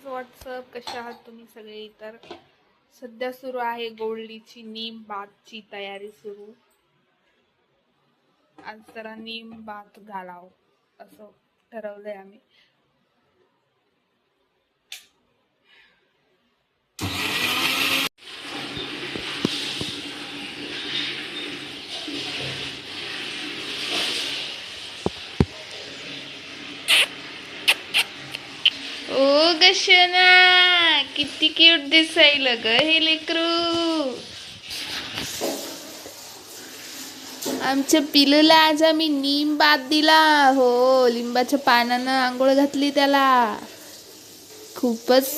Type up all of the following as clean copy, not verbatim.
WhatsApp, कशा आहात तुम्ही सगळे? तर सध्या सुरू आहे गोल्डीची नीम बातची तयारी सुरू. आज जरा नीम बात घालाव असं ठरवलंय आम्ही. ओ गशना, किती क्यूट दिसायला ग हे लेकरू. आमच्या पिलूला आज आम्ही नीम बात दिला. हो, लिंबाच्या पानानं आंघोळ घातली त्याला. खूपच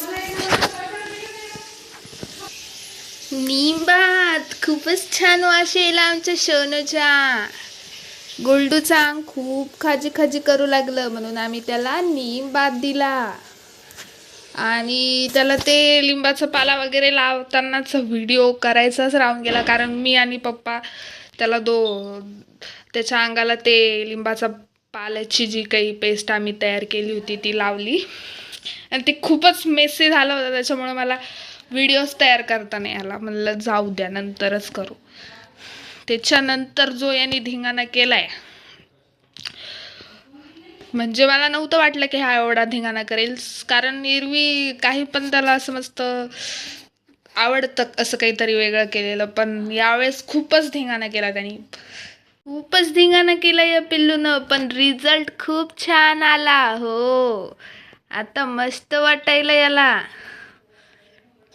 नीम बात खूपच छान वास येईल आमच्या सोनूचा. गोल्डूचा अंग खूप खाजी खाजी करू लागलं म्हणून आम्ही त्याला नीम बात दिला. आणि त्याला ते लिंबाचा पाला वगैरे लावतानाचा व्हिडिओ करायचाच राहून गेला, कारण मी आणि पप्पा त्याला त्याच्या अंगाला ते लिंबाचा पाल्याची जी काही पेस्ट आम्ही तयार केली होती ती लावली आणि ते खूपच मेसी झालं होतं. त्याच्यामुळे मला व्हिडिओज तयार करता नाही आला. म्हणलं जाऊ द्या, नंतरच करू. त्याच्यानंतर जो यांनी धिंगाणा केलाय, म्हणजे मला नव्हतं वाटलं की हा एवढा धिंगाणा करेल, कारण एरवी काही पण त्याला असं मस्त आवडतं असं काहीतरी वेगळं केलेलं, पण यावेळेस खूपच धिंगाणा केला त्यांनी. खूपच धिंगाणा केला या पिल्लूनं, पण रिझल्ट खूप छान आला. हो, आता मस्त वाटायला याला.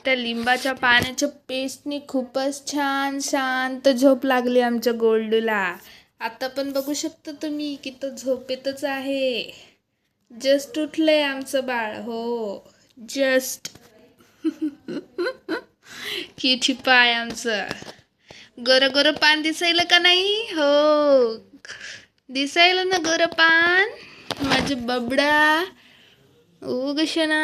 त्या लिंबाच्या पाण्याच्या पेस्टनी खूपच छान शांत झोप लागली आमच्या गोल्डूला. आता पण बघू शकता तुम्ही की तो झोपेतच आहे. जस्ट उठलंय आमचं बाळ. हो, जस्ट. किती पाय आमचं. गोरं गोरं पान दिसायला का नाही? हो, दिसायला ना गोरं पान माझं बबडा. ओ गशना,